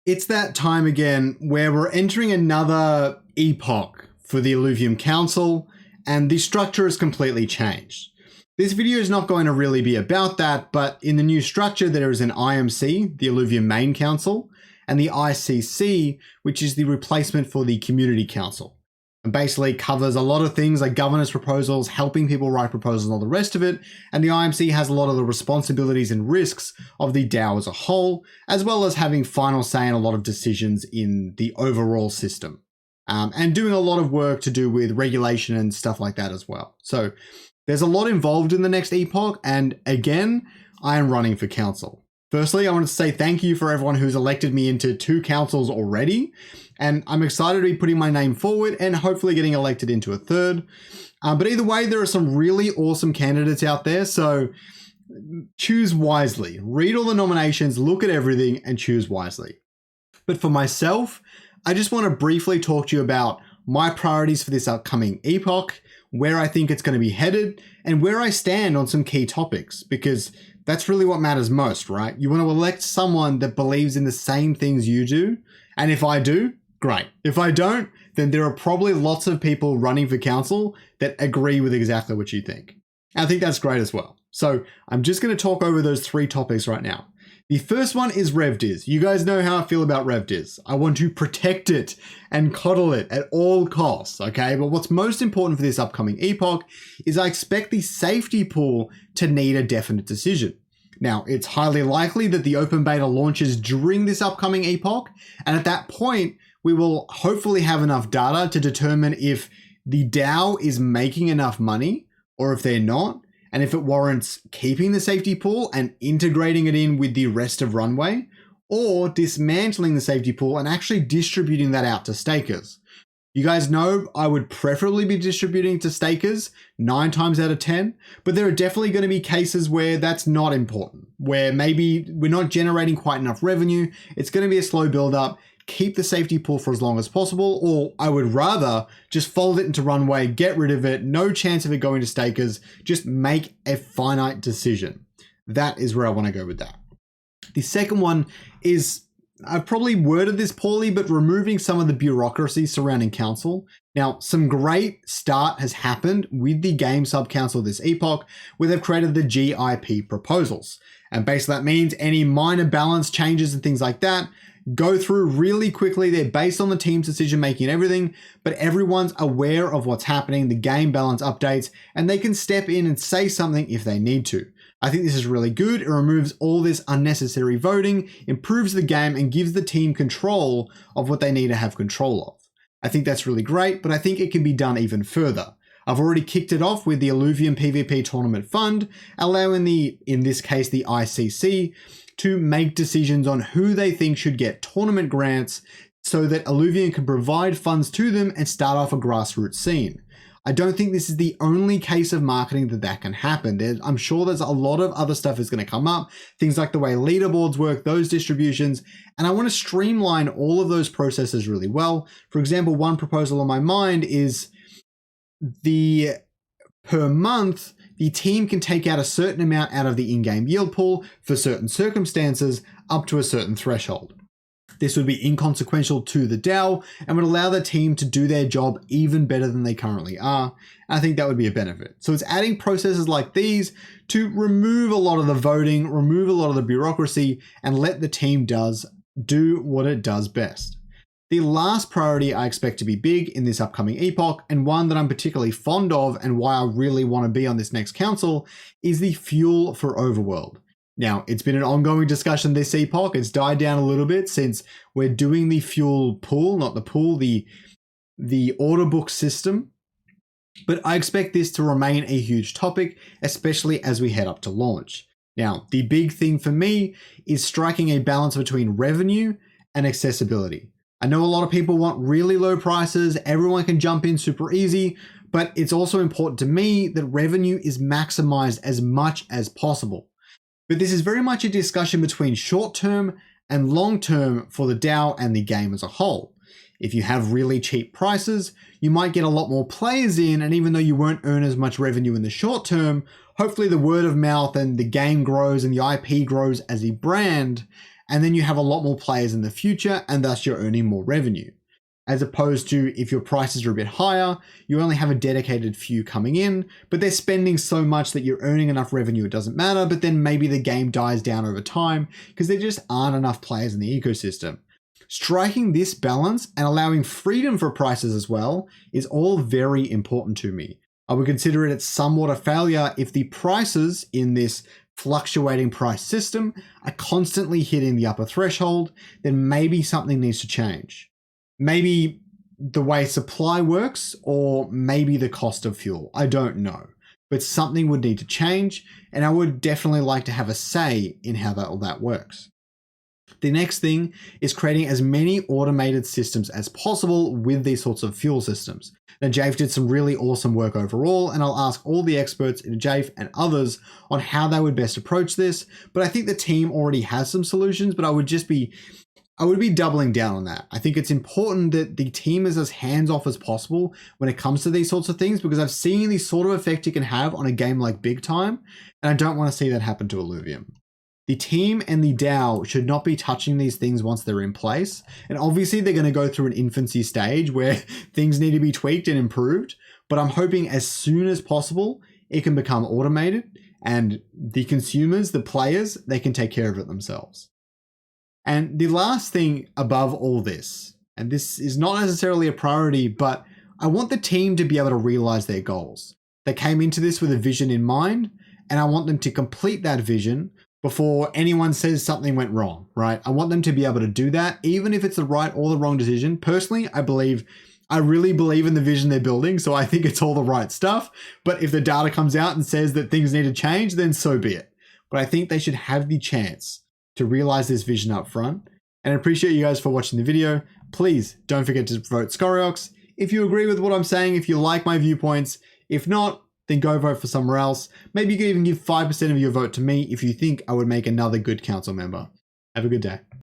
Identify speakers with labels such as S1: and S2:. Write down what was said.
S1: It's that time again where we're entering another epoch for the Illuvium Council, and the structure has completely changed. This video is not going to really be about that, but in the new structure there is an IMC, the Illuvium Main Council, and the ICC, which is the replacement for the Community Council. It basically covers a lot of things like governance proposals, helping people write proposals and all the rest of it, and the IMC has a lot of the responsibilities and risks of the DAO as a whole, as well as having final say in a lot of decisions in the overall system, and doing a lot of work to do with regulation and stuff like that as well. So there's a lot involved in the next epoch, and again, I am running for council. Firstly, I want to say thank you for everyone who's elected me into 2 councils already, and I'm excited to be putting my name forward and hopefully getting elected into a 3rd. But either way, there are some really awesome candidates out there, so choose wisely. Read all the nominations, look at everything, and choose wisely. But for myself, I just want to briefly talk to you about my priorities for this upcoming epoch, where I think it's going to be headed, and where I stand on some key topics, because that's really what matters most, right? You want to elect someone that believes in the same things you do. And if I do, great. If I don't, then there are probably lots of people running for council that agree with exactly what you think. And I think that's great as well. So I'm just going to talk over those 3 topics right now. The first one is Revd. You guys know how I feel about Revd. I want to protect it and coddle it at all costs, okay? But what's most important for this upcoming epoch is I expect the safety pool to need a definite decision. Now, it's highly likely that the open beta launches during this upcoming epoch, and at that point, we will hopefully have enough data to determine if the DAO is making enough money or if they're not, and if it warrants keeping the safety pool and integrating it in with the rest of Runway, or dismantling the safety pool and actually distributing that out to stakers. You guys know I would preferably be distributing to stakers 9 times out of 10, but there are definitely going to be cases where that's not important, where maybe we're not generating quite enough revenue, it's going to be a slow build up, keep the safety pool for as long as possible, or I would rather just fold it into Runway, get rid of it, no chance of it going to stakers, just make a finite decision. That is where I want to go with that. The second one is, I've probably worded this poorly, but removing some of the bureaucracy surrounding council. Now, some great start has happened with the game sub-council this epoch, where they've created the GIP proposals. And basically that means any minor balance changes and things like that go through really quickly. They're based on the team's decision making and everything, but everyone's aware of what's happening, the game balance updates, and they can step in and say something if they need to. I think this is really good. It removes all this unnecessary voting, improves the game, and gives the team control of what they need to have control of. I think that's really great, but I think it can be done even further. I've already kicked it off with the Illuvium PvP Tournament Fund, allowing in this case, the ICC, to make decisions on who they think should get tournament grants so that Illuvium can provide funds to them and start off a grassroots scene. I don't think this is the only case of marketing that can happen. I'm sure there's a lot of other stuff is going to come up, things like the way leaderboards work, those distributions, and I want to streamline all of those processes really well. For example, one proposal on my mind is per month, the team can take out a certain amount out of the in-game yield pool for certain circumstances up to a certain threshold. This would be inconsequential to the DAO and would allow the team to do their job even better than they currently are. I think that would be a benefit. So it's adding processes like these to remove a lot of the voting, remove a lot of the bureaucracy, and let the team do what it does best. The last priority I expect to be big in this upcoming epoch, and one that I'm particularly fond of and why I really want to be on this next council, is the fuel for Overworld. Now, it's been an ongoing discussion this epoch. It's died down a little bit since we're doing the fuel pool, not the pool, the order book system. But I expect this to remain a huge topic, especially as we head up to launch. Now, the big thing for me is striking a balance between revenue and accessibility. I know a lot of people want really low prices, everyone can jump in super easy, but it's also important to me that revenue is maximized as much as possible. But this is very much a discussion between short-term and long-term for the DAO and the game as a whole. If you have really cheap prices, you might get a lot more players in, and even though you won't earn as much revenue in the short term, hopefully the word of mouth and the game grows and the IP grows as a brand, and then you have a lot more players in the future, and thus you're earning more revenue. As opposed to if your prices are a bit higher, you only have a dedicated few coming in, but they're spending so much that you're earning enough revenue it doesn't matter, but then maybe the game dies down over time because there just aren't enough players in the ecosystem. Striking this balance and allowing freedom for prices as well is all very important to me. I would consider it somewhat a failure if the prices in this fluctuating price system are constantly hitting the upper threshold, then maybe something needs to change. Maybe the way supply works, or maybe the cost of fuel. I don't know. But something would need to change, and I would definitely like to have a say in how all that works. The next thing is creating as many automated systems as possible with these sorts of fuel systems. Now, Jafe did some really awesome work overall, and I'll ask all the experts in Jafe and others on how they would best approach this. But I think the team already has some solutions, but I would be doubling down on that. I think it's important that the team is as hands-off as possible when it comes to these sorts of things, because I've seen the sort of effect it can have on a game like Big Time, and I don't want to see that happen to Illuvium. The team and the DAO should not be touching these things once they're in place, and obviously they're going to go through an infancy stage where things need to be tweaked and improved, but I'm hoping as soon as possible it can become automated, and the consumers, the players, they can take care of it themselves. And the last thing above all this, and this is not necessarily a priority, but I want the team to be able to realize their goals. They came into this with a vision in mind, and I want them to complete that vision before anyone says something went wrong, right? I want them to be able to do that, even if it's the right or the wrong decision. Personally, I really believe in the vision they're building, so I think it's all the right stuff. But if the data comes out and says that things need to change, then so be it. But I think they should have the chance to realize this vision up front. And I appreciate you guys for watching the video. Please don't forget to vote Scoriox if you agree with what I'm saying, if you like my viewpoints. If not, then go vote for somewhere else. Maybe you can even give 5% of your vote to me if you think I would make another good council member. Have a good day.